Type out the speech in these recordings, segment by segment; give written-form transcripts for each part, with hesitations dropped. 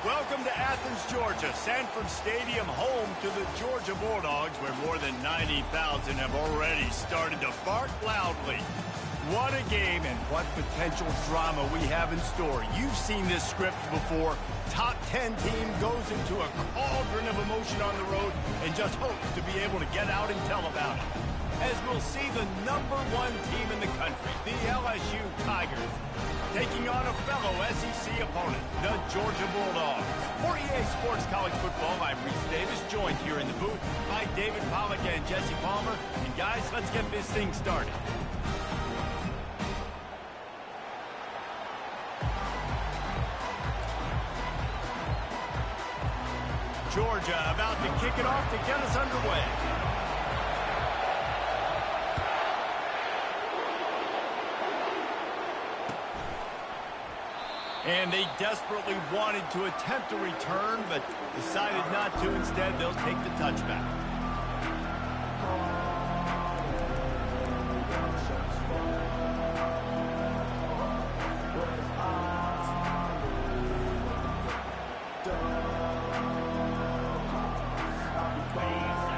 Welcome to Athens, Georgia, Sanford Stadium, home to the Georgia Bulldogs, where more than 90,000 have already started to bark loudly. What a game and what potential drama we have in store. You've seen this script before. Top 10 team goes into a cauldron of emotion on the road and just hopes to be able to get out and tell about it. As we'll see the #1 team in the country, the LSU Tigers, taking on a fellow SEC opponent, the Georgia Bulldogs. For EA Sports College Football, I'm Reese Davis, joined here in the booth by David Pollack and Jesse Palmer. And guys, let's get this thing started. Georgia about to kick it off to get us underway. And they desperately wanted to attempt a return, but decided not to. Instead, they'll take the touchback.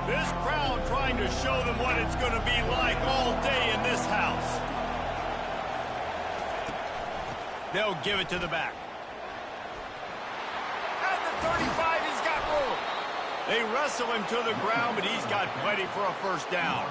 This crowd trying to show them what it's going to be like all day in this house. They'll give it to the back. At the 35, he's got room. They wrestle him to the ground, but he's got plenty for a first down.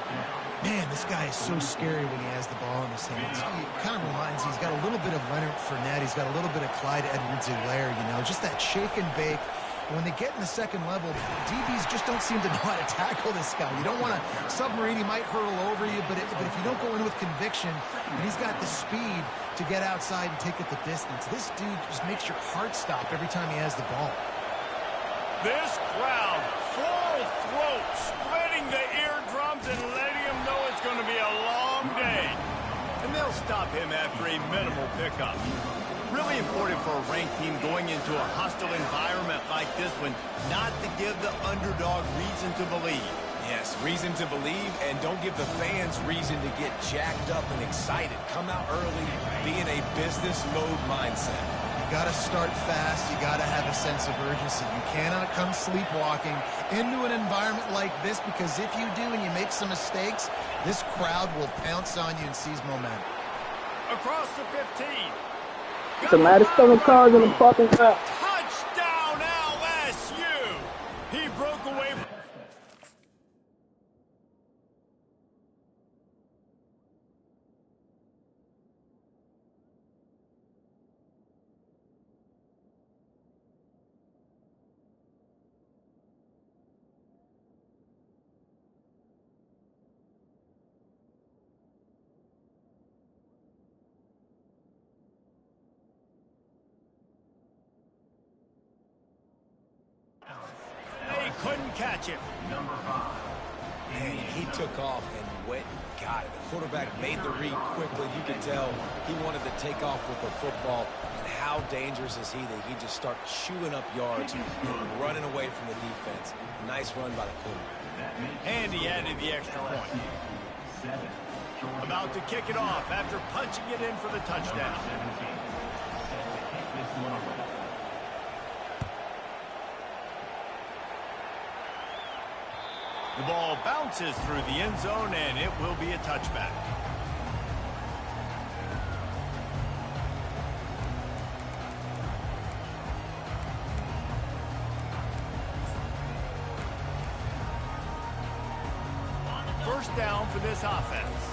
Man, this guy is so scary when he has the ball in his hands. He kind of reminds me, he's got a little bit of Leonard Fournette. He's got a little bit of Clyde Edwards-Helaire, you know, just that shake and bake. When they get in the second level, DBs just don't seem to know how to tackle this guy. You don't want to submarine. He might hurtle over you, but if you don't go in with conviction, and he's got the speed to get outside and take it the distance, this dude just makes your heart stop every time he has the ball. This crowd, full throat, splitting the eardrums and letting him know it's going to be a long day. And they'll stop him after a minimal pickup. Really important for a ranked team going into a hostile environment like this one, not to give the underdog reason to believe. Yes, reason to believe, and don't give the fans reason to get jacked up and excited. Come out early, be in a business mode mindset. You got to start fast. You got to have a sense of urgency. You cannot come sleepwalking into an environment like this, because if you do and you make some mistakes, this crowd will pounce on you and seize momentum. Across the 15. It's a lot of stolen cars in the parking lot. Touchdown, LSU! He broke away. Couldn't catch him. Man, he took off and went and got it. The quarterback made the read quickly. You could tell he wanted to take off with the football. And how dangerous is he that he just starts chewing up yards and running away from the defense. Nice run by the quarterback. And he added the extra point. About to kick it off after punching it in for the touchdown. The ball bounces through the end zone, and it will be a touchback. First down for this offense.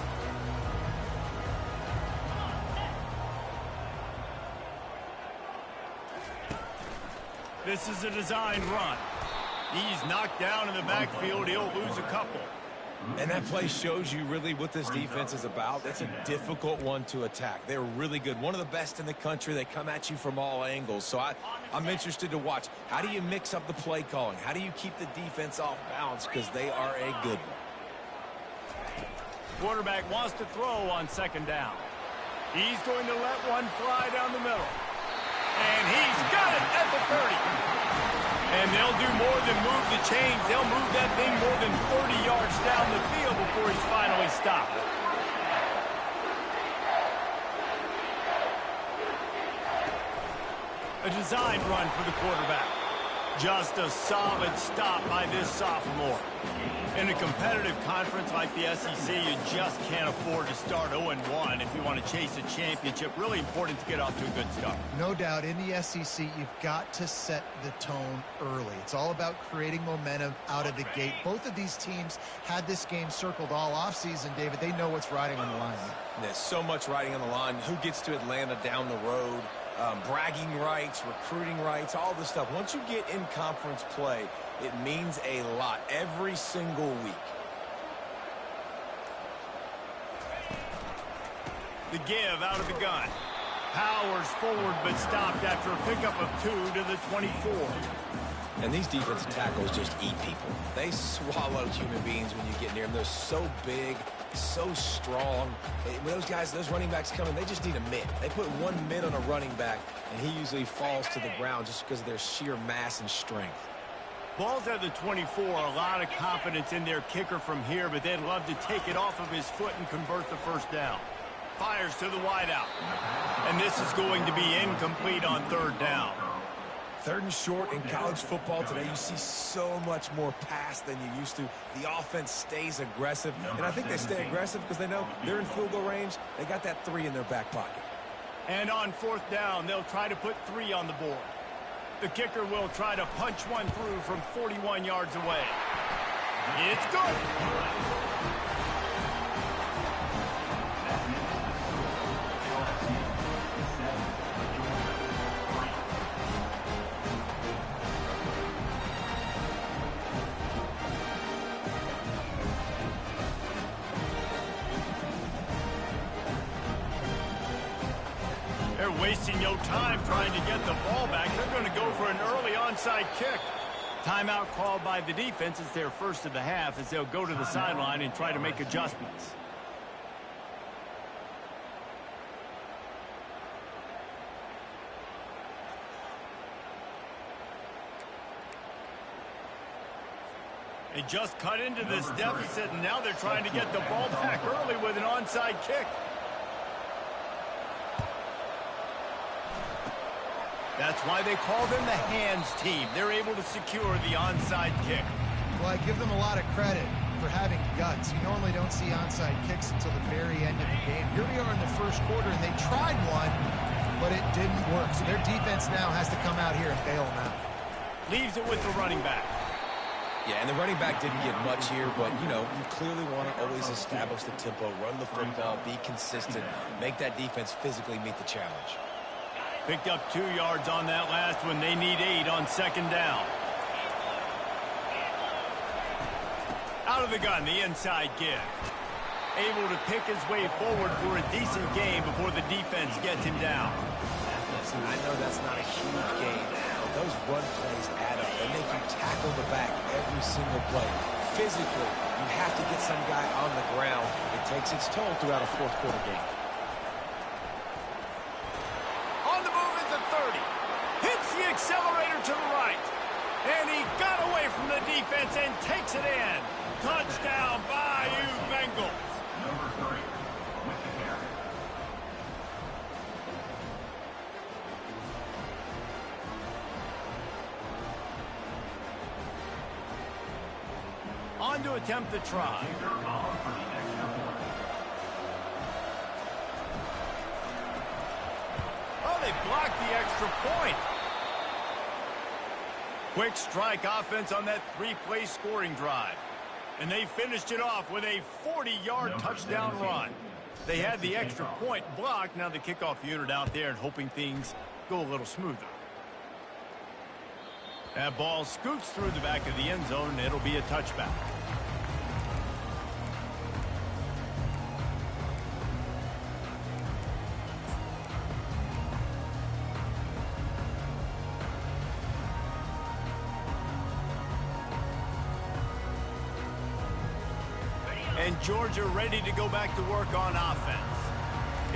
This is a designed run. He's knocked down in the backfield. He'll lose a couple. And that play shows you really what this defense is about. That's a difficult one to attack. They're really good. One of the best in the country. They come at you from all angles. So I'm interested to watch. How do you mix up the play calling? How do you keep the defense off balance? Because they are a good one. Quarterback wants to throw on second down. He's going to let one fly down the middle. And he's got it at the 30. And they'll do more than move the chains. They'll move that thing more than 30 yards down the field before he's finally stopped. A design run for the quarterback. Just a solid stop by this sophomore. In a competitive conference like the SEC, you just can't afford to start 0-1 if you want to chase a championship. Really important to get off to a good start. No doubt, in the SEC, you've got to set the tone early. It's all about creating momentum out of the gate. Both of these teams had this game circled all offseason, David. They know what's riding on the line. There's so much riding on the line. Who gets to Atlanta down the road? Bragging rights, recruiting rights, all this stuff. Once you get in conference play, it means a lot every single week. The give out of the gun. Powers forward but stopped after a pickup of 2 to the 24. And these defensive tackles just eat people. They swallow human beings when you get near them. They're so big, so strong. When those guys, those running backs come in, they just need a mid. They put one mid on a running back, and he usually falls to the ground just because of their sheer mass and strength. Ball's at the 24. A lot of confidence in their kicker from here, but they'd love to take it off of his foot and convert the first down. Fires to the wideout. And this is going to be incomplete on third down. Third and short in college football today, you see so much more pass than you used to. The offense stays aggressive, and I think they stay aggressive because they know they're in field goal range. They got that 3 in their back pocket. And on fourth down, they'll try to put 3 on the board. The kicker will try to punch one through from 41 yards away. It's good. They're wasting no time trying to get the ball back. They're going to go for an early onside kick. Timeout called by the defense. It's their first of the half as they'll go to the sideline and try to make adjustments. They just cut into this deficit, and now they're trying to get the ball back early with an onside kick. That's why they call them the hands team. They're able to secure the onside kick. Well, I give them a lot of credit for having guts. You normally don't see onside kicks until the very end of the game. Here we are in the first quarter, and they tried one, but it didn't work. So their defense now has to come out here and bail them out. Leaves it with the running back. Yeah, and the running back didn't get much here, but, you know, you clearly want to always establish the tempo, run the football, be consistent, make that defense physically meet the challenge. Picked up 2 yards on that last one. They need 8 on second down. Out of the gun, the inside give. Able to pick his way forward for a decent game before the defense gets him down. Listen, I know that's not a huge game, but those run plays add up. They make you tackle the back every single play. Physically, you have to get some guy on the ground. It takes its toll throughout a fourth quarter game. On the move at the 30. Hits the accelerator to the right. And he got away from the defense and takes it in. Touchdown, Bayou Bengals. Number 3 with the carry. On to attempt the try. Oh, they blocked the extra point. Quick strike offense on that 3-play scoring drive. And they finished it off with a 40-yard touchdown run. They had the extra point blocked. Now the kickoff unit out there and hoping things go a little smoother. That ball scoots through the back of the end zone, and it'll be a touchback. And Georgia ready to go back to work on offense.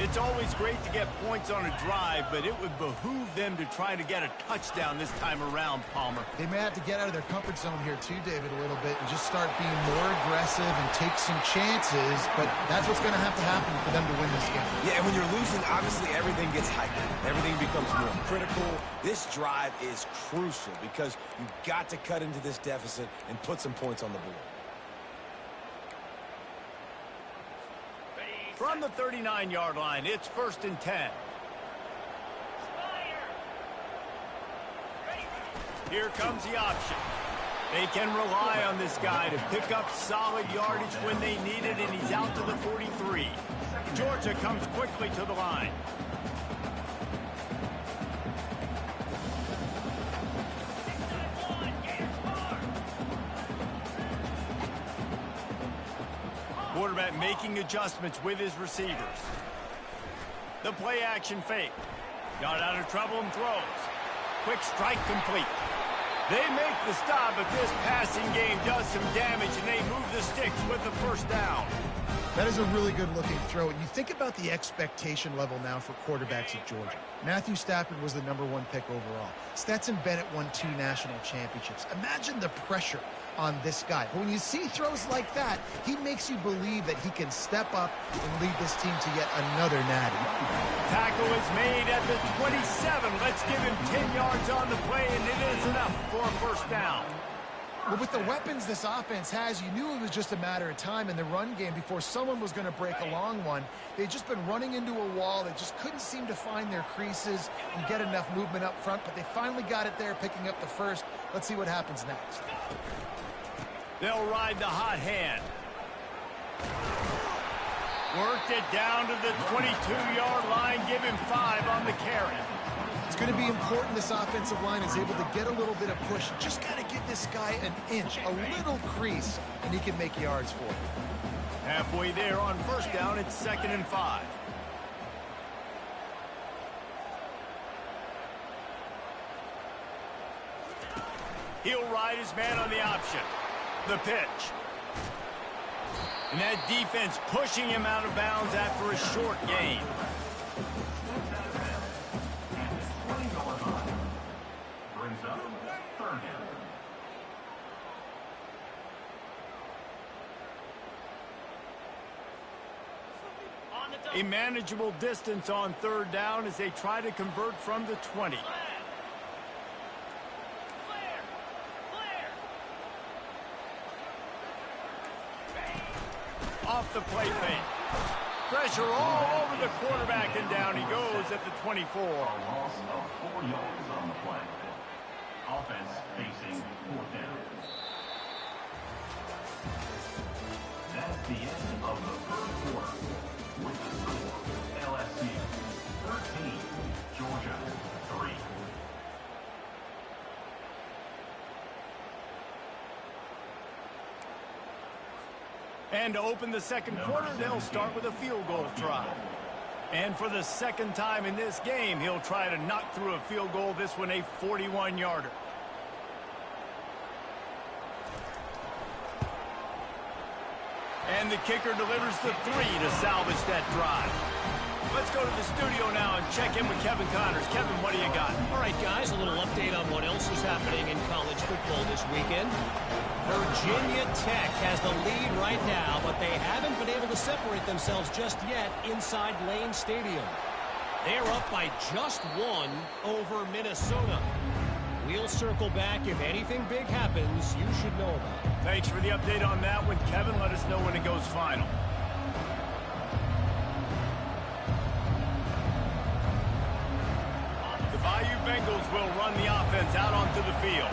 It's always great to get points on a drive, but it would behoove them to try to get a touchdown this time around, Palmer. They may have to get out of their comfort zone here too, David, a little bit and just start being more aggressive and take some chances, but that's what's going to happen for them to win this game. Yeah, and when you're losing, obviously everything gets heightened. Everything becomes more critical. This drive is crucial because you've got to cut into this deficit and put some points on the board. From the 39-yard line, it's 1st and 10. Here comes the option. They can rely on this guy to pick up solid yardage when they need it, and he's out to the 43. Georgia comes quickly to the line. Quarterback making adjustments with his receivers. The play action fake. Got out of trouble and throws. Quick strike complete. They make the stop, but this passing game does some damage, and they move the sticks with the 1st down. That is a really good-looking throw. And you think about the expectation level now for quarterbacks at Georgia. Matthew Stafford was the #1 pick overall. Stetson Bennett won 2 national championships. Imagine the pressure on this guy. But when you see throws like that, he makes you believe that he can step up and lead this team to yet another natty. Tackle is made at the 27. Let's give him 10 yards on the play, and it is enough for a 1st down. Well, with the weapons this offense has, you knew it was just a matter of time in the run game before someone was going to break a long one. They'd just been running into a wall. They just couldn't seem to find their creases and get enough movement up front, but they finally got it there, picking up the 1st. Let's see what happens next. They'll ride the hot hand. Worked it down to the 22-yard line. Give him 5 on the carry. It's going to be important this offensive line is able to get a little bit of push. Just got to give this guy an inch, a little crease, and he can make yards for it. Halfway there on 1st down, it's 2nd and 5. He'll ride his man on the option. The pitch. And that defense pushing him out of bounds after a short gain. Brings up 3rd down. A manageable distance on 3rd down as they try to convert from the 20. Off the play fake. Pressure all over the quarterback, and down he goes at the 24. A loss of 4 yards on the play. Offense facing 4th down. That's the end of the 3rd quarter. With the score, LSU 13, Georgia 3. And to open the 2nd quarter, they'll start with a field goal try. And for the 2nd time in this game, he'll try to knock through a field goal, this one a 41-yarder. And the kicker delivers the 3 to salvage that drive. Let's go to the studio now and check in with Kevin Connors. Kevin, what do you got? All right, guys, a little update on what else is happening in college football this weekend. Virginia Tech has the lead right now, but they haven't been able to separate themselves just yet inside Lane Stadium. They're up by just 1 over Minnesota. We'll circle back. If anything big happens, you should know about it. Thanks for the update on that one, Kevin. Let us know when it goes final. The Bayou Bengals will run the offense out onto the field.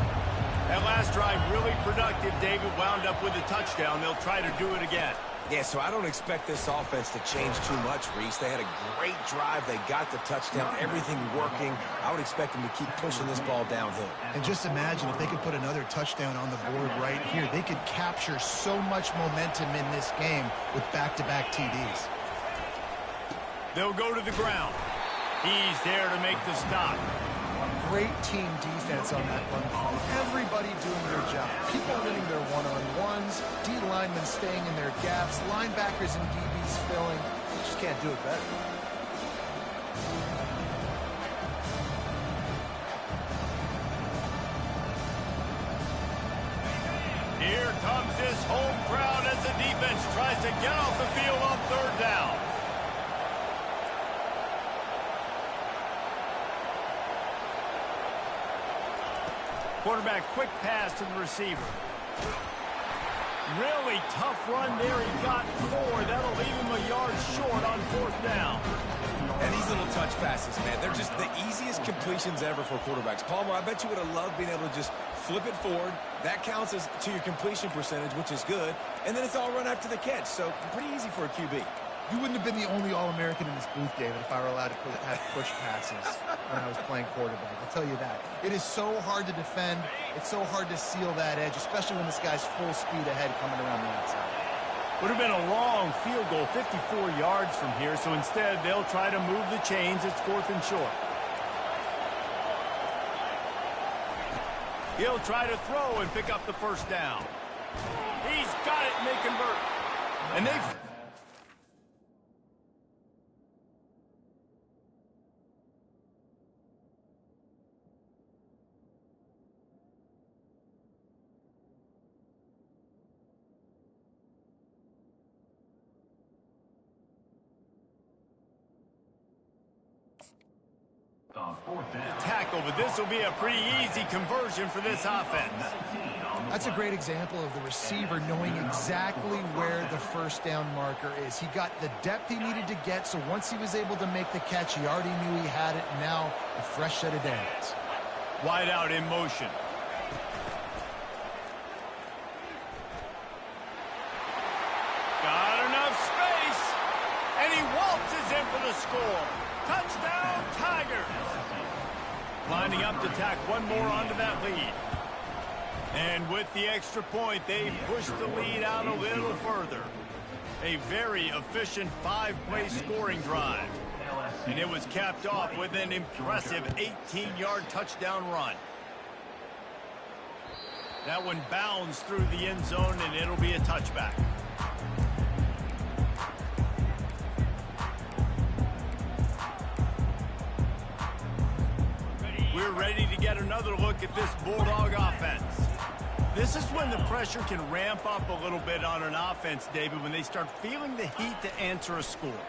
That last drive really productive. David wound up with a touchdown. They'll try to do it again. Yeah, so I don't expect this offense to change too much, Reese. They had a great drive. They got the touchdown, everything working. I would expect them to keep pushing this ball downhill. And just imagine if they could put another touchdown on the board right here. They could capture so much momentum in this game with back-to-back TDs. They'll go to the ground. He's there to make the stop. Great team defense on that run. Everybody doing their job. People winning their one-on-ones, D linemen staying in their gaps, linebackers and DBs filling. You just can't do it better. Here comes this home crowd as the defense tries to get off the field on third down. Quarterback quick pass to the receiver. Really tough run there. He got 4. That'll leave him a yard short on fourth down. And these little touch passes, man, they're just the easiest completions ever for quarterbacks. Palmer, I bet you would have loved being able to just flip it forward. That counts as to your completion percentage, which is good. And then it's all run after the catch, so pretty easy for a QB. You wouldn't have been the only All-American in this booth, David, if I were allowed to have push passes when I was playing quarterback. I'll tell you that. It is so hard to defend. It's so hard to seal that edge, especially when this guy's full speed ahead coming around the outside. Would have been a long field goal, 54 yards from here, so instead they'll try to move the chains. It's 4th and short. He'll try to throw and pick up the first down. He's got it, and they convert. And they've... tackle, but this will be a pretty easy conversion for this offense. That's a great example of the receiver knowing exactly where the first down marker is. He got the depth he needed to get, so once he was able to make the catch, he already knew he had it. Now a fresh set of downs. Wide out in motion. Got enough space, and he waltzes in for the score. Touchdown, Tigers! Lining up to tack one more onto that lead. And with the extra point, they push the lead out a little further. A very efficient 5-play scoring drive. And it was capped off with an impressive 18-yard touchdown run. That one bounds through the end zone, and it'll be a touchback. We're ready to get another look at this Bulldog offense. This is when the pressure can ramp up a little bit on an offense, David, when they start feeling the heat to answer a score.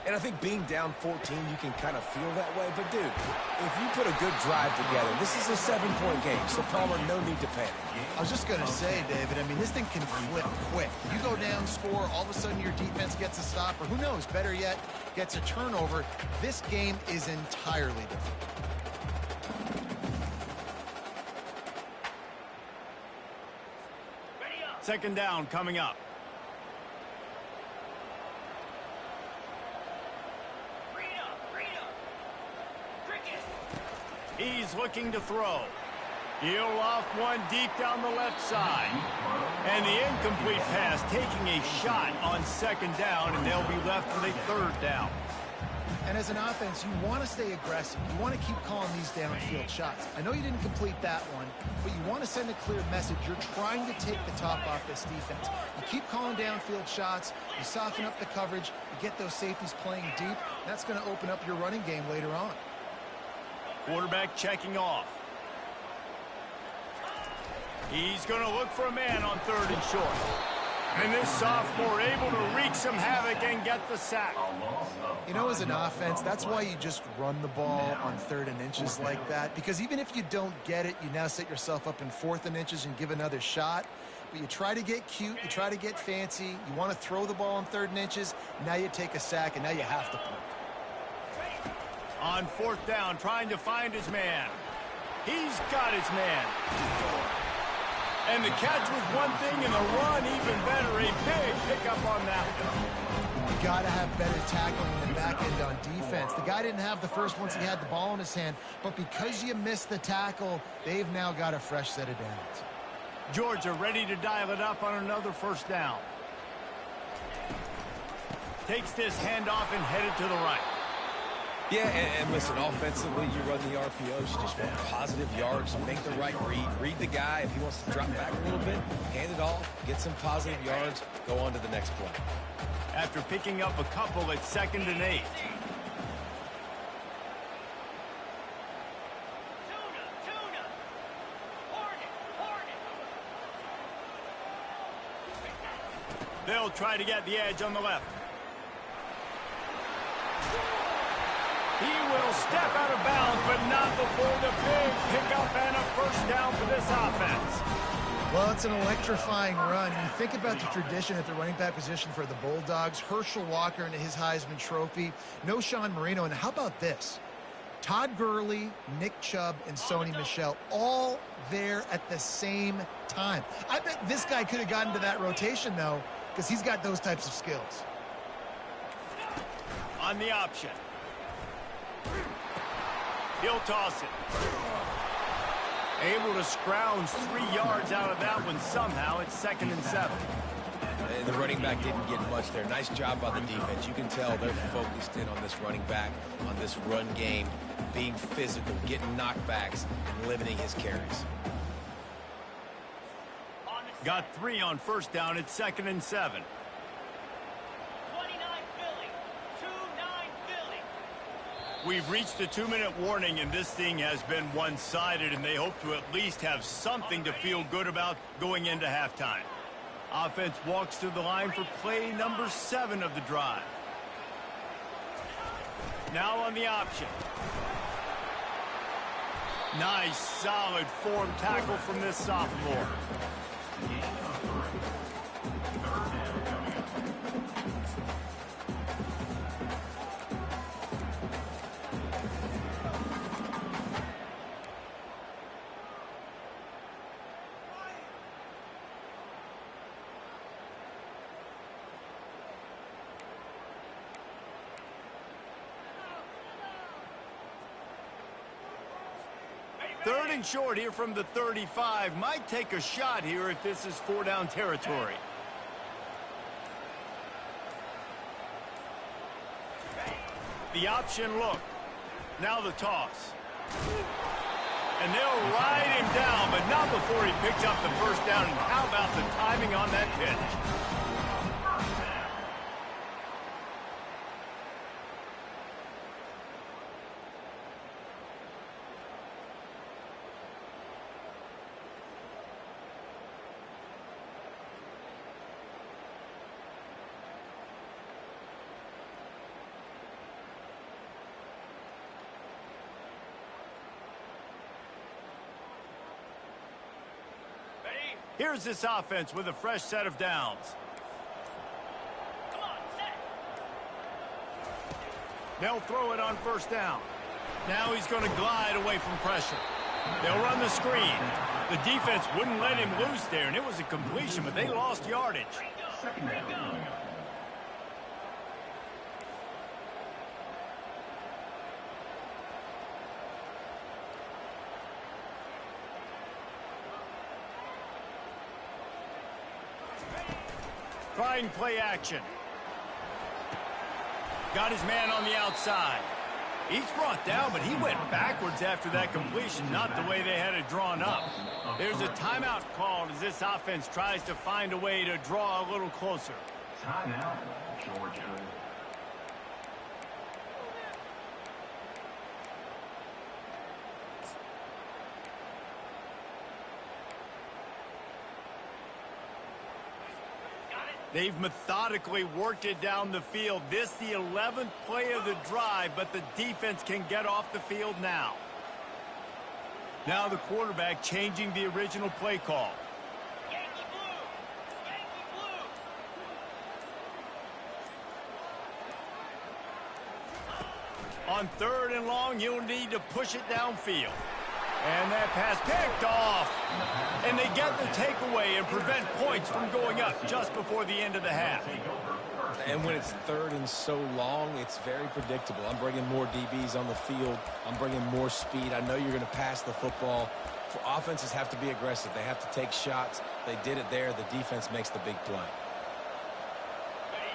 And I think being down 14, you can kind of feel that way. But, dude, if you put a good drive together, this is a 7-point game, so Palmer, no need to panic. I was just going to say, David, I mean, this thing can flip quick. You go down, score, all of a sudden your defense gets a stop, or who knows, better yet, gets a turnover. This game is entirely different. Second down coming up. He's looking to throw. He'll loft one deep down the left side. And the incomplete pass taking a shot on second down, and they'll be left with a third down. And as an offense, you want to stay aggressive. You want to keep calling these downfield shots. I know you didn't complete that one, but you want to send a clear message. You're trying to take the top off this defense. You keep calling downfield shots. You soften up the coverage. You get those safeties playing deep. That's going to open up your running game later on. Quarterback checking off. He's going to look for a man on third and short. And this sophomore able to wreak some havoc and get the sack. You know, as an offense, that's why you just run the ball on 3rd and inches like that. Because even if you don't get it, you now set yourself up in 4th and inches and give another shot. But you try to get cute, you try to get fancy, you want to throw the ball on 3rd and inches, now you take a sack, and now you have to punt. On 4th down, trying to find his man. He's got his man. And the catch was one thing, and the run even better. A big pickup on that one. You got to have better tackling in the back end on defense. The guy didn't have the first once he had the ball in his hand, but because you missed the tackle, they've now got a fresh set of downs. Georgia ready to dial it up on another first down. Takes this handoff and headed to the right. Yeah, and listen, offensively, you run the RPOs, you just want positive yards, make the right read the guy. If he wants to drop back a little bit, hand it off, get some positive yards, go on to the next play. After picking up a couple at 2nd and 8. They'll try to get the edge on the left. He will step out of bounds, but not before the big pickup and a first down for this offense. Well, it's an electrifying run. And you think about the tradition at the running back position for the Bulldogs. Herschel Walker into his Heisman Trophy. No Sean Marino. And how about this? Todd Gurley, Nick Chubb, and Sony Michel all there at the same time. I bet this guy could have gotten to that rotation, though, because he's got those types of skills. On the option. He'll toss it. Able to scrounge 3 yards out of that one somehow. It's 2nd and 7. The running back didn't get much there. Nice job by the defense. You can tell they're focused in on this running back, on this run game, being physical, getting knockbacks, and limiting his carries. Got 3 on first down. It's 2nd and 7. We've reached the 2-minute warning, and this thing has been one-sided, and they hope to at least have something to feel good about going into halftime. Offense walks to the line for play number 7 of the drive. Now on the option. Nice, solid form tackle from this sophomore. Third and short here from the 35. Might take a shot here if this is 4-down territory. The option look. Now the toss. And they'll ride him down, but not before he picks up the first down. And how about the timing on that pitch? Here's this offense with a fresh set of downs. Come on, set. They'll throw it on first down. Now he's going to glide away from pressure. They'll run the screen. The defense wouldn't let him loose there, and it was a completion, but they lost yardage. Second down. Trying play action. Got his man on the outside. He's brought down, but he went backwards after that completion, not the way they had it drawn up. There's a timeout called as this offense tries to find a way to draw a little closer. Timeout, Georgia. They've methodically worked it down the field. This the 11th play of the drive, but the defense can get off the field now. Now the quarterback changing the original play call. Yankee blue. Yankee blue. On 3rd and long, you'll need to push it downfield. And that pass picked off. And they get the takeaway and prevent points from going up just before the end of the half. And when it's 3rd and so long, it's very predictable. I'm bringing more DBs on the field. I'm bringing more speed. I know you're going to pass the football. Offenses have to be aggressive. They have to take shots. They did it there. The defense makes the big play.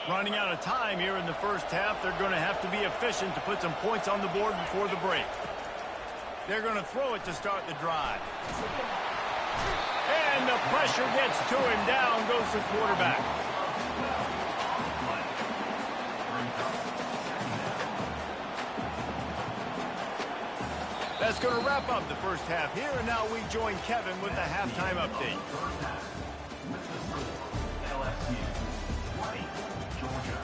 Running out of time here in the first half. They're going to have to be efficient to put some points on the board before the break. They're going to throw it to start the drive. And the pressure gets to him. Down goes the quarterback. That's going to wrap up the first half here. And now we join Kevin with the halftime update. LSU Georgia.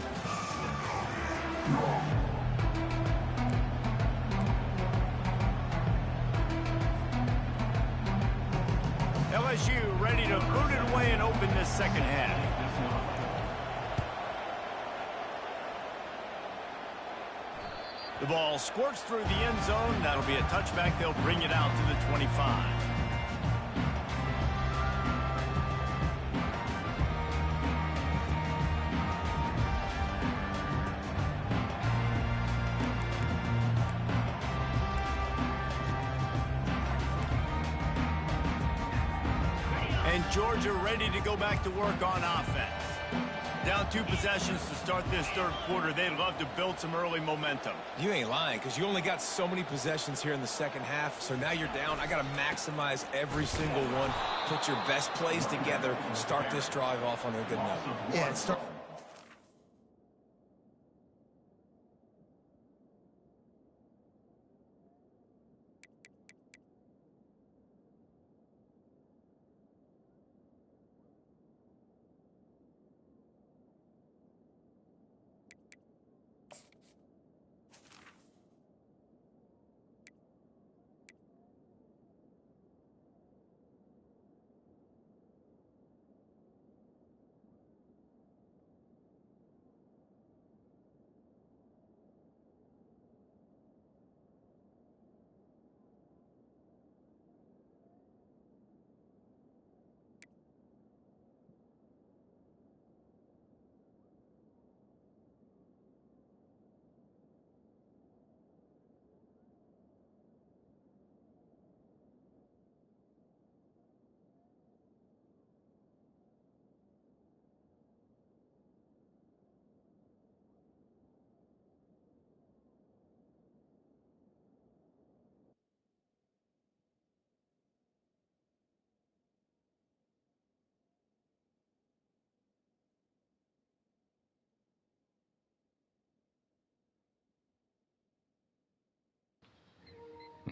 LSU ready to boot it away and open this second half. The ball squirts through the end zone. That'll be a touchback. They'll bring it out to the 25. And Georgia ready to go back to work on offense. Down 2 possessions to start this third quarter. They'd love to build some early momentum. You ain't lying, because you only got so many possessions here in the second half, so now you're down. I got to maximize every single one, put your best plays together, start this drive off on a good note. Yeah, it starts.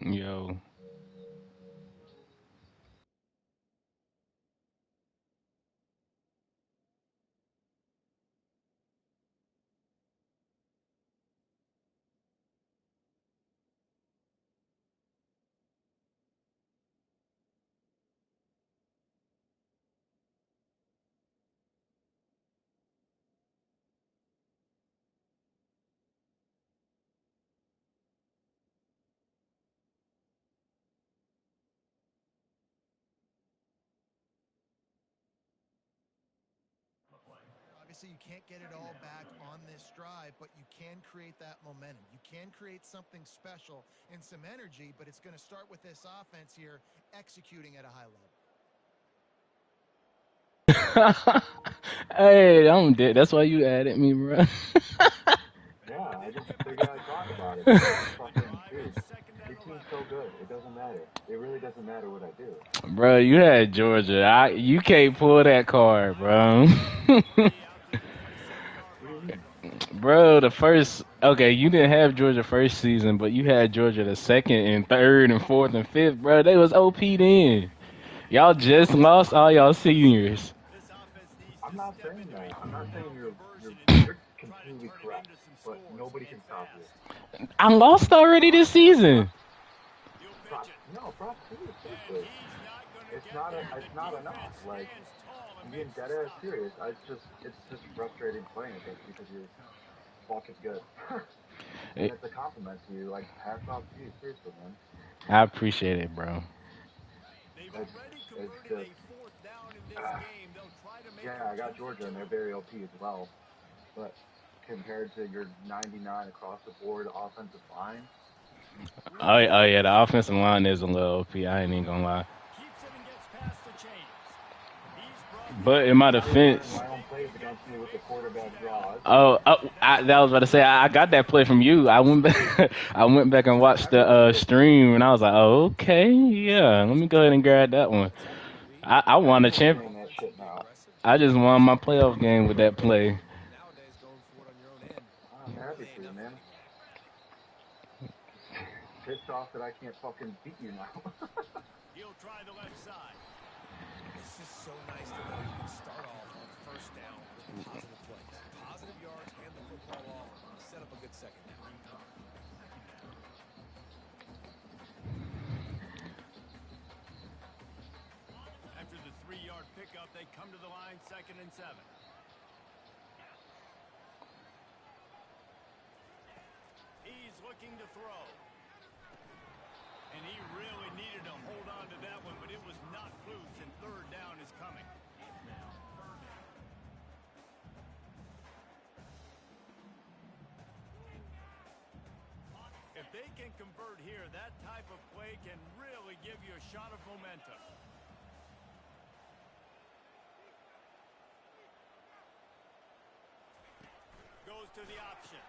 Yo. Obviously, you can't get it all back on this drive, but you can create that momentum. You can create something special and some energy, but it's going to start with this offense here executing at a high level. Hey, I'm dead. That's why you added me, bro. Yeah, I just figured I'd talk about it because fucking dude, your team's so good. It doesn't matter. It really doesn't matter what I do. Bro, you had Georgia. You can't pull that card, bro. What do you mean? Bro, okay, you didn't have Georgia first season, but you had Georgia the second and third and fourth and fifth, bro. They was OP then. Y'all just lost all y'all seniors. I'm not saying that. I'm not saying you're completely correct, but nobody can stop you. I lost already this season. Brock Purdy, seriously. It's not enough. Like, I'm being dead ass serious. It's just frustrating playing against you because you're fucking good. And it's a compliment to you. Like, hats off to you, seriously, man. I appreciate it, bro. It's just, yeah, I got Georgia and they're very OP as well. But compared to your 99 across the board offensive line, Oh yeah, the offensive line is a little OP. I ain't even gonna lie. But in my defense, my own plays against me with the quarterback draws. that was about to say I got that play from you. I went back, I went back and watched the stream, and I was like, oh, okay, yeah, let me go ahead and grab that one. I won a champ. That shit now. I just won my playoff game with that play. I'm happy for you, man. Pissed off that I can't fucking beat you now. He'll try the left side. It's just so nice to know you can start off on first down with positive plays. Positive good second down. After the 3-yard pickup, they come to the line, 2nd and 7. He's looking to throw. And he really needed to hold on to that one, but it was not loose, and 3rd down is coming. If they can convert here, that type of play can really give you a shot of momentum. Goes to the option.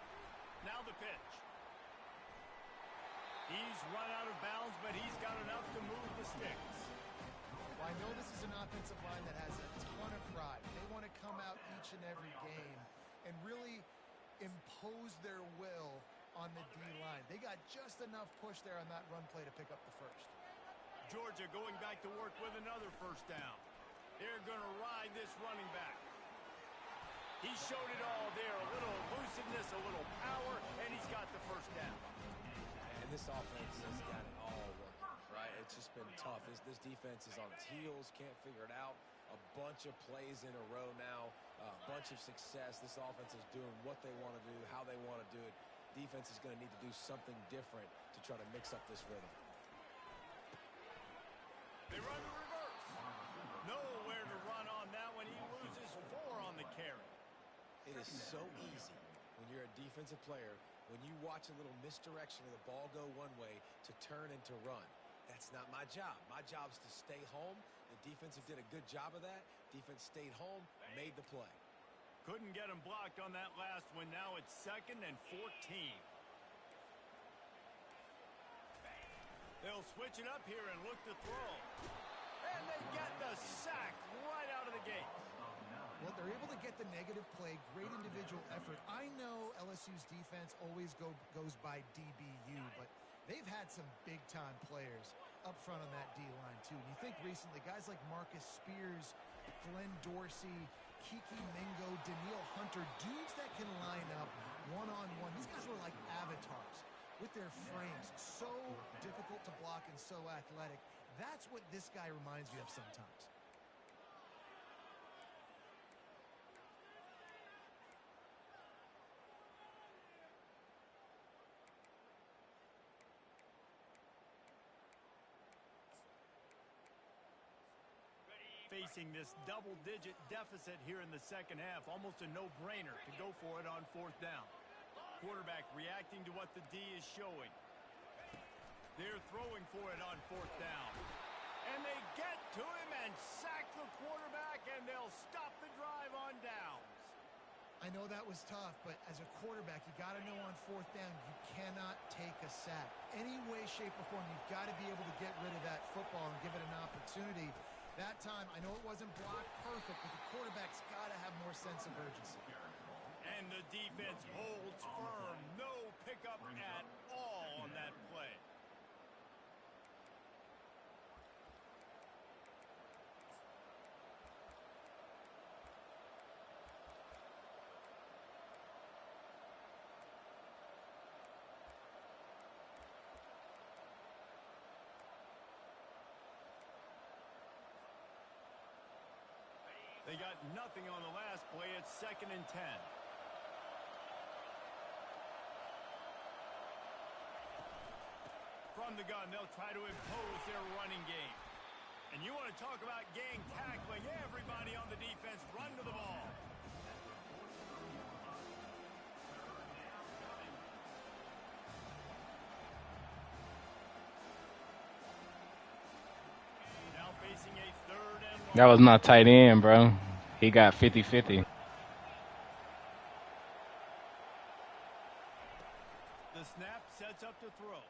Now the pitch. He's run out of bounds, but he's got enough to move the sticks. Well, I know this is an offensive line that has a ton of pride. They want to come out each and every game and really impose their will on the D-line. They got just enough push there on that run play to pick up the first. Georgia going back to work with another 1st down. They're going to ride this running back. He showed it all there. A little elusiveness, a little power, and he's got the 1st down. And this offense has got it all working, right? It's just been tough. This defense is on its heels, can't figure it out. A bunch of plays in a row now, a bunch of success. This offense is doing what they want to do, how they want to do it. Defense is going to need to do something different to try to mix up this rhythm. They run the reverse. Nowhere to run on that one. He loses 4 on the carry. It is so easy when you're a defensive player, when you watch a little misdirection of the ball go one way to turn and to run. That's not my job. My job is to stay home. The defensive did a good job of that. Defense stayed home, made the play. Couldn't get him blocked on that last one. Now it's 2nd and 14. They'll switch it up here and look to throw. And they get the sack right out of the gate. Well, they're able to get the negative play, great individual effort. I know LSU's defense always goes by DBU, but they've had some big-time players up front on that D-line, too. And you think recently, guys like Marcus Spears, Glenn Dorsey, Kiki Mingo, Daniil Hunter, dudes that can line up one-on-one. These guys were like avatars with their frames. So difficult to block and so athletic. That's what this guy reminds me of sometimes. Facing this double-digit deficit here in the 2nd half, almost a no-brainer to go for it on 4th down. Quarterback reacting to what the D is showing. They're throwing for it on 4th down. And they get to him and sack the quarterback, and they'll stop the drive on downs. I know that was tough, but as a quarterback, you got to know on 4th down, you cannot take a sack. Any way, shape, or form, you've got to be able to get rid of that football and give it an opportunity. That time, I know it wasn't blocked perfect, but the quarterback's got to have more sense of urgency. And the defense holds firm. No pickup at all on that play. They got nothing on the last play. It's 2nd and 10. From the gun, they'll try to impose their running game. And you want to talk about gang tackling. Everybody on the defense run to the ball. Now facing a 3rd and 1. That was not tight end, bro. He got 50-50. The snap sets up to throw.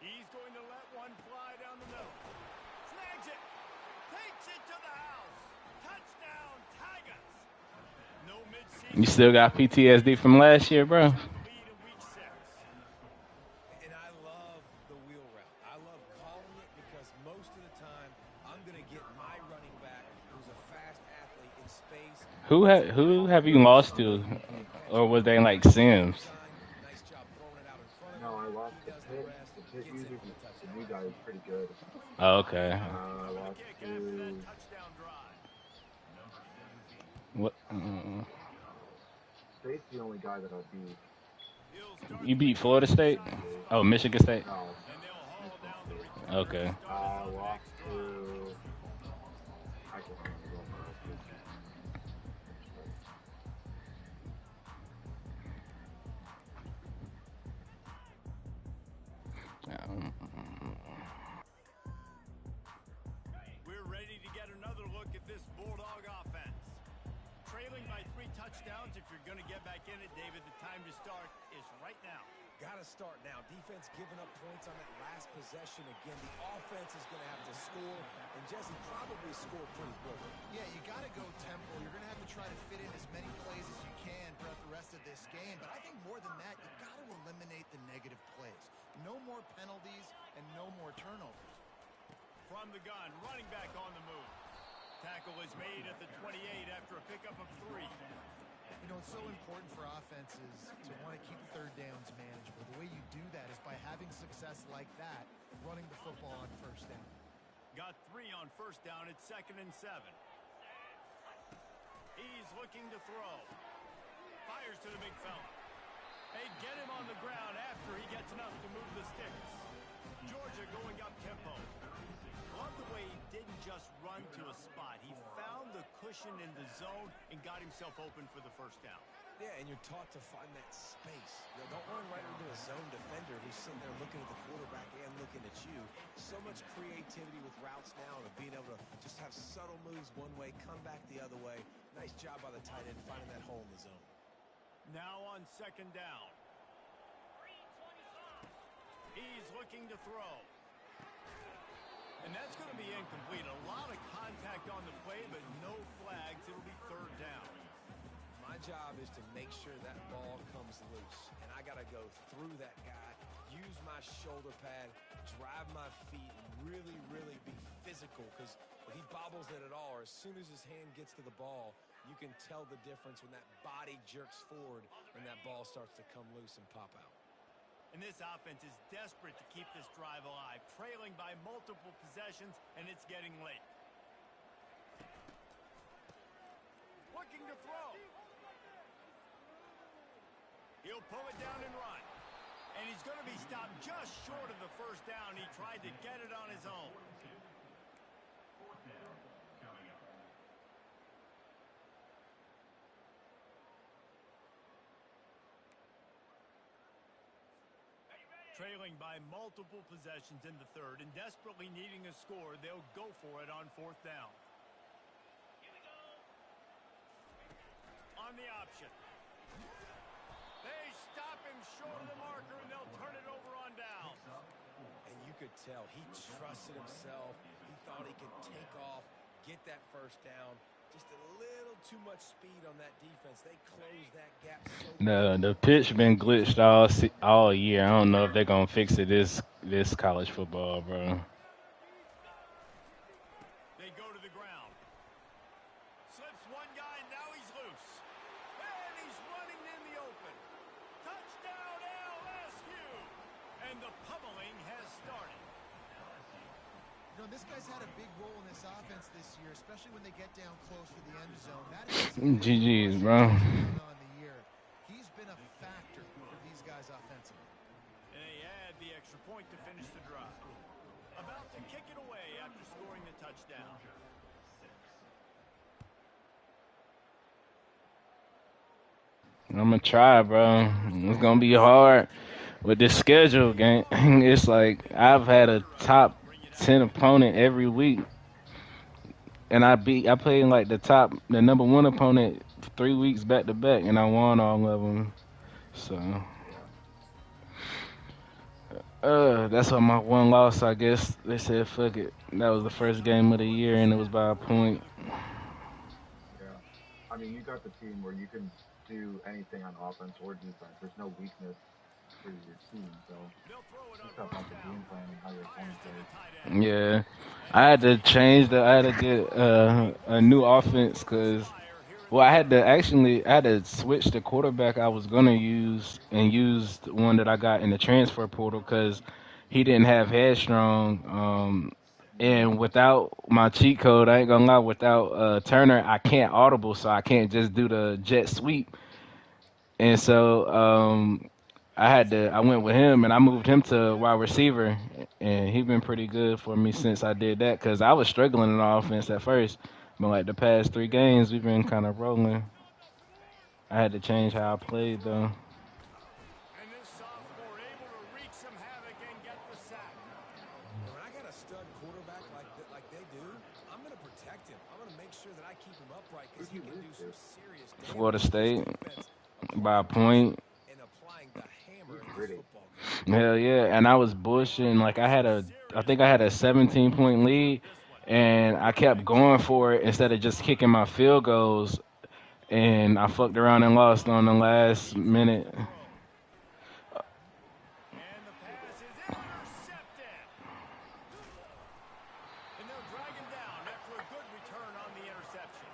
He's going to let one fly down the middle. Snags it. Takes it to the house. Touchdown, Tigers. No midseason. You still got PTSD from last year, bro? Lead in week 6. And I love the wheel route. I love calling it because most of the time I'm going to get my running back who's a fast athlete in space. Who have you lost to Or was they like Sims? No, I lost to Pitt. The Pitt user, the new guy is pretty good. Oh, okay. I lost to What? State's the only guy that I beat. You beat Florida State? Oh, Michigan State. No, Michigan State. Okay. Lost to I can't remember what my last was. We're ready to get another look at this Bulldog offense. Trailing by 3 touchdowns. If you're going to get back in it, David, the time to start is right now. Got to start now. Defense giving up points on that last possession. Again, the offense is going to have to score, and Jesse probably score pretty quickly. Yeah, you got to go tempo. You're going to have to try to fit in as many plays as you can throughout the rest of this game. But I think more than that, you got to eliminate the negative plays. No more penalties and no more turnovers. From the gun, running back on the move. Tackle is made at the 28 after a pickup of 3. You know, it's so important for offenses to want to keep third downs manageable. The way you do that is by having success like that, running the football on first down. Got 3 on first down. It's 2nd and 7. He's looking to throw. Fires to the big fella. They get him on the ground after he gets enough to move the sticks. Georgia going up tempo. Love the way he didn't just run to a spot. He found the cushion in the zone and got himself open for the first down. Yeah, and you're taught to find that space. You know, don't run right into a zone defender who's sitting there looking at the quarterback and looking at you. So much creativity with routes now and being able to just have subtle moves one way, come back the other way. Nice job by the tight end finding that hole in the zone. Now on 2nd down. He's looking to throw. And that's going to be incomplete. A lot of contact on the play, but no flags. It'll be 3rd down. My job is to make sure that ball comes loose. And I got to go through that guy, use my shoulder pad, drive my feet, and really, really be physical. Because if he bobbles it at all, or as soon as his hand gets to the ball, you can tell the difference when that body jerks forward and that ball starts to come loose and pop out. And this offense is desperate to keep this drive alive, trailing by multiple possessions, and it's getting late. Looking to throw. He'll pull it down and run. And he's going to be stopped just short of the first down. He tried to get it on his own. 4th down coming up. Trailing by multiple possessions in the 3rd and desperately needing a score, they'll go for it on 4th down. On the option. They stop him short of the marker, and they'll turn it over on down. And you could tell he trusted himself. He thought he could take off, get that first down. Just a little too much speed on that defense. They closed that gap so No, the pitch been glitched all year. I don't know if they're gonna fix it this college football, bro. They go to the ground. Slips one guy, now he's loose. And he's running in the open. Touchdown LSU! And the pummeling has started. You know, this guy's had a big role in this offense this year, especially when they get down close to the end zone. That is GG's, bro. on the year. He's been a factor for these guys offensively. And they add the extra point to finish the drive. About to kick it away after scoring the touchdown. I'm gonna try, bro. It's gonna be hard with this schedule game. It's like I've had a top 10 opponent every week, and I played like the number 1 opponent 3 weeks back to back, and I won all of them. So that's on my one loss. I guess they said fuck it. That was the first game of the year, and it was by a point. Yeah. I mean, you got the team where you can do anything on offense or defense. There's no weakness for your team, so just have about the game plan and how your opponent plays. Yeah, I had to change I had to get a new offense because Well, I had to switch the quarterback I was gonna use and used one that I got in the transfer portal because he didn't have headstrong. And without my cheat code, I ain't gonna lie, without Turner, I can't audible, so I can't just do the jet sweep. And so I went with him and I moved him to wide receiver, and he been pretty good for me since I did that because I was struggling in the offense at first, but like the past 3 games we've been kind of rolling. I had to change how I played though. And this sophomore able to wreak some havoc and get the sack. And when I got a stud quarterback like they do, I'm going to protect him. I'm going to make sure that I keep him upright because he can do some serious Florida damage to this State defense. by a Applying point. pressure and applying the hammer in this Gritty. football game. Hell yeah, and I was bushing like I think I had a 17-point lead, and I kept going for it instead of just kicking my field goals, and I fucked around and lost on the last minute. And the pass is intercepted. And they'll drag him down after a good return on the interception.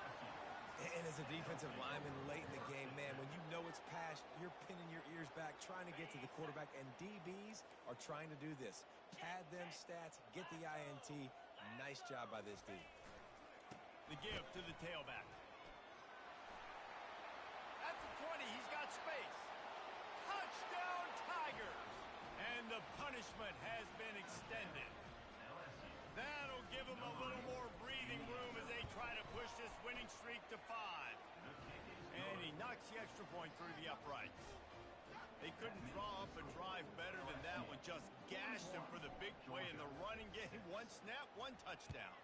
And as a defensive lineman late in the game, man, when you know it's past, you're pinning your ears back, trying to get to the quarterback, and DBs are trying to do this. Pad them stats, get the INT. Nice job by this D. The give to the tailback. At the 20, he's got space. Touchdown, Tigers! And the punishment has been extended. That'll give them a little more breathing room as they try to push this winning streak to 5. And he knocks the extra point through the uprights. They couldn't draw up a drive better than that one. Just gashed him for the big play in the running game. 1 snap, 1 touchdown.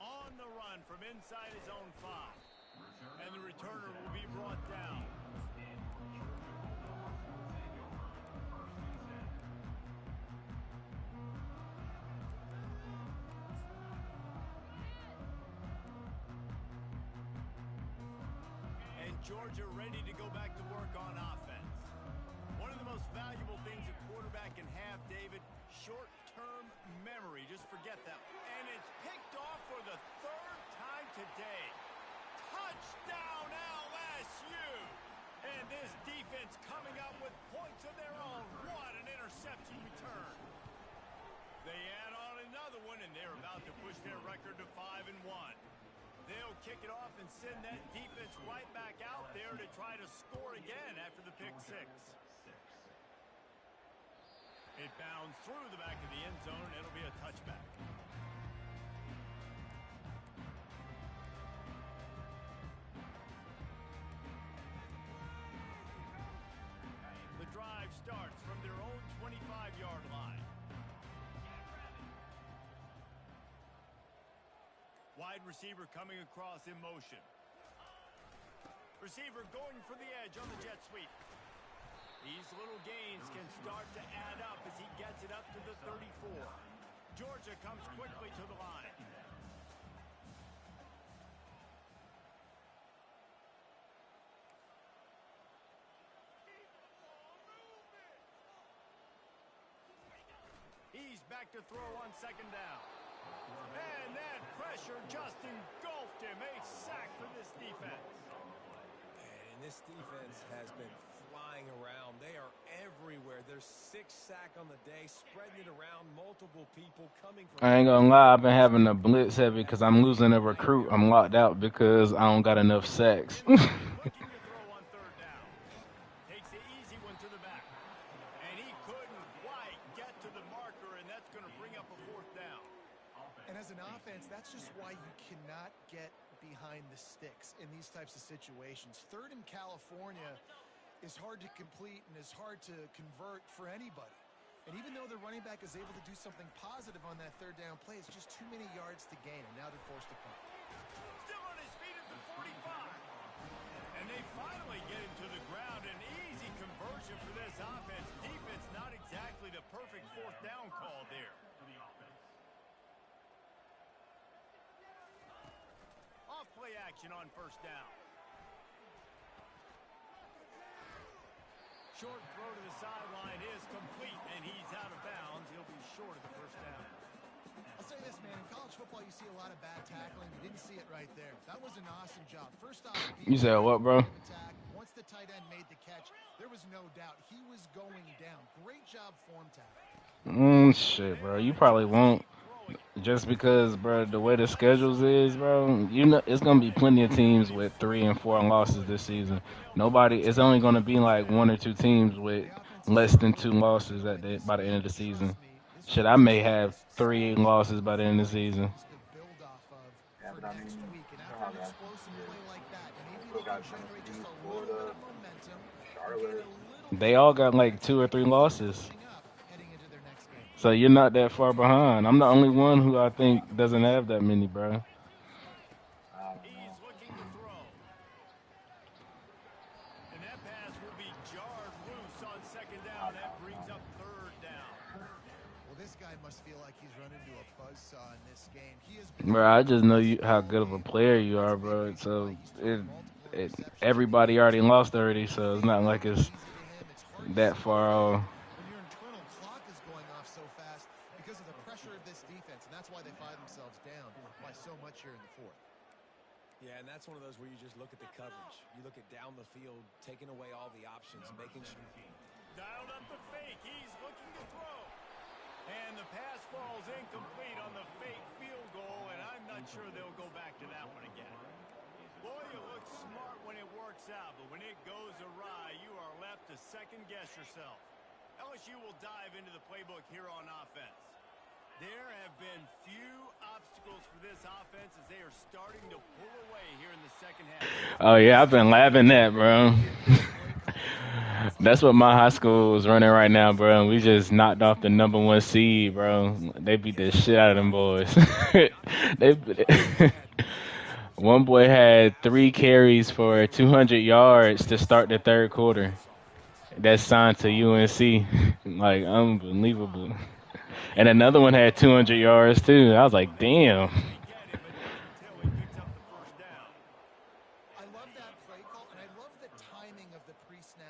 On the run from inside his own 5. And the returner will be brought down. And Georgia ready to go back to work on offense. One of the most valuable things a quarterback can have, David, short-term memory. Just forget that. And it's picked off for the 3rd time today. Touchdown, LSU! And this defense coming up with points of their own. What an interception return. They add on another one, and they're about to push their record to 5-1. They'll kick it off and send that defense right back out there to try to score again after the pick 6. It bounds through the back of the end zone, and it'll be a touchback. The drive starts from their own 25-yard line. Wide receiver coming across in motion. Receiver going for the edge on the jet sweep. These little gains can start to add up as he gets it up to the 34. Georgia comes quickly to the line. He's back to throw on 2nd down. And that pressure just engulfed him. A sack for this defense. And this defense has been flying around. They are everywhere. There's 6 sacks on the day, spreading it around, multiple people coming from... I ain't gonna lie, I've been having a blitz heavy because I'm losing a recruit. I'm locked out because I don't got enough sacks. Looking to throw on 3rd down. Takes the easy one to the back. And he couldn't quite get to the marker, and that's going to bring up a 4th down. And as an offense, that's just why you cannot get behind the sticks in these types of situations. 3rd in California is hard to complete and is hard to convert for anybody. And even though the running back is able to do something positive on that 3rd down play, it's just too many yards to gain, and now they're forced to punt. Still on his feet at the 45. And they finally get him to the ground. An easy conversion for this offense. Defense not exactly the perfect 4th down call there. Off play action on 1st down. Short throw to the sideline is complete, and he's out of bounds. He'll be short of the 1st down. I'll say this, man, in college football, you see a lot of bad tackling. You didn't see it right there. That was an awesome job. First off, You said what, bro? attack. Once the tight end made the catch, there was no doubt he was going down. Great job form tackle. Shit, bro. You probably won't. Just because, bro, the way the schedules is, bro, you know, it's gonna be plenty of teams with 3 and 4 losses this season. Nobody, it's only gonna be like 1 or 2 teams with less than 2 losses by the end of the season. Shit, I may have 3 losses by the end of the season. Yeah, but I mean, you know how that is. You still got Tennessee, Florida, Charlotte. They all got like 2 or 3 losses. So you're not that far behind. I'm the only one who I think doesn't have that many, bro. I don't know. Looking to throw. And that pass will be jarred loose on second down. That brings up third down. Well, this guy must feel like he's run into a buzzsaw in this game. He has been Bro, I just know you how good of a player you are, bro. So everybody already lost already, so it's not like it's that far off. when your internal clock is going off so fast because of the pressure of this defense, and that's why they find themselves down by so much here in the fourth. Yeah, and that's one of those where you just look at the coverage. You look at down the field, taking away all the options, making sure. Dialed up the fake. He's looking to throw. And the pass falls incomplete on the fake field goal, and I'm not sure they'll go back to that one again. Boy, you look smart when it works out, but when it goes awry, you are left to second-guess yourself. LSU will dive into the playbook here on offense. There have been few obstacles for this offense as they are starting to pull away here in the second half. Oh yeah, I've been laughing at, bro. That's what my high school is running right now, bro. We just knocked off the #1 seed, bro. They beat the shit out of them boys. they, one boy had 3 carries for 200 yards to start the third quarter. That's signed to UNC. Like, unbelievable. And another one had 200 yards, too. I was like, damn.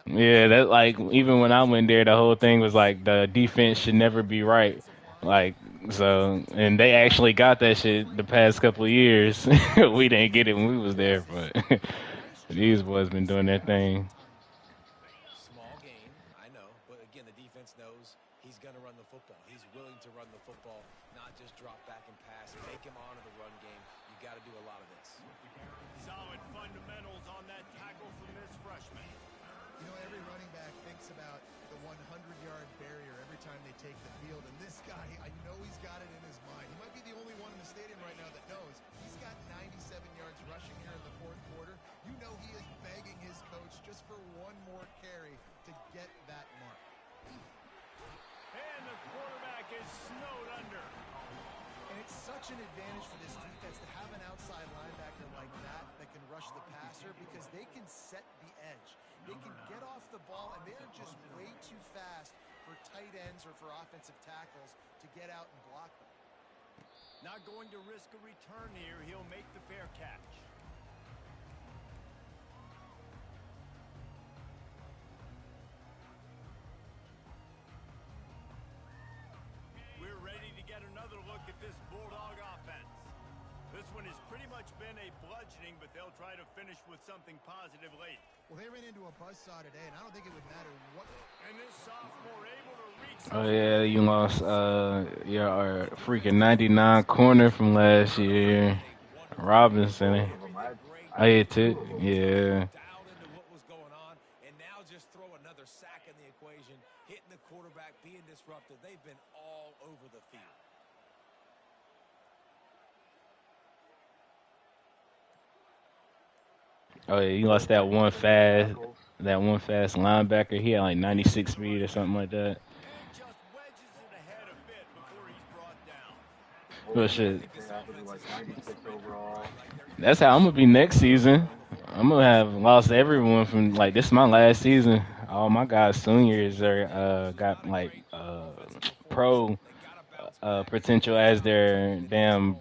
Yeah, that like even when I went there, the whole thing was like the defense should never be right. Like so, and they actually got that shit the past couple of years. We didn't get it when we was there, but these boys been doing their thing. Small game, I know, but again, the defense knows he's going to run the football. He's willing to run the football, not just drop back and pass. Take him on to the run game. You got to do a lot of this. Solid fundamentals on that tackle from this freshman. You know, every running back thinks about the 100-yard barrier every time they take the field, and this guy, I know he's got it in his mind. He might be the only one in the stadium right now that knows he's got 97 yards rushing here in the fourth quarter. You know he is begging his coach just for one more carry to get that mark. And the quarterback is snowed under. And it's such an advantage for this defense to have an outside linebacker like that can rush the passer because they can set the edge. They can get off the ball, and they're just way too fast for tight ends or for offensive tackles to get out and block them. Not going to risk a return here. He'll make the fair catch. We're ready to get another look at this Bulldog offense. This one has pretty much been a bludgeoning, but they'll try to finish with something positive late. Well, they ran into a buzzsaw today, and I don't think it would matter what. And this sophomore able to reach. Oh yeah, you lost your freaking 99 corner from last year, Robinson. I hit it, yeah. Dialed into what was going on, and now just throw another sack in the equation, hitting the quarterback, being disruptive. They've been all over the field. Oh yeah, you lost that one fast linebacker. He had like 96 speed or something like that. And just wedges it ahead a bit before he's brought down. Well, shit. I think like 96 overall. That's how I'm gonna be next season. I'm gonna have lost everyone from like this is my last season. All my guys seniors are got like pro potential as their damn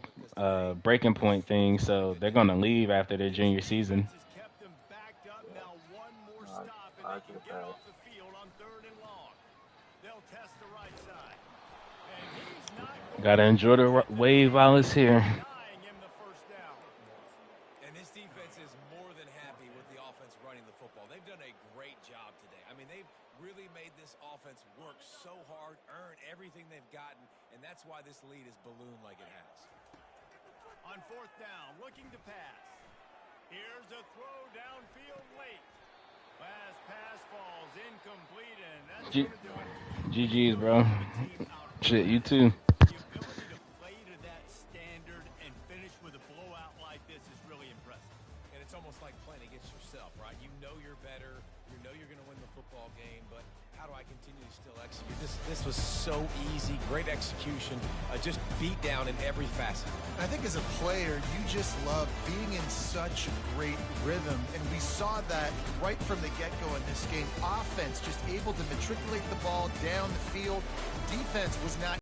breaking point thing, so they're gonna leave after their junior season. Has kept him backed up. Now one more stop, and they can get off the field on 3rd and long. They'll test the right side. And he's not Gotta enjoy the wave while it's here. Denying him the first down. And this defense is more than happy with the offense running the football. They've done a great job today. I mean, they've really made this offense work so hard, earn everything they've gotten, and that's why this lead is ballooned like it has. On fourth down, looking to pass. Here's a throw downfield late. Last pass falls incomplete, and that's going to do it. GG's, bro. Shit, you too. The ability to play to that standard and finish with a blowout like this is really impressive. And it's almost like playing against yourself, right? You know you're better. You know you're going to win the football game, but how do I continue to still execute? This was so easy. Great execution. Just beat down in every facet. I think as a player, you just love being in such great rhythm, and we saw that right from the get-go in this game. Offense just able to matriculate the ball down the field. Defense was not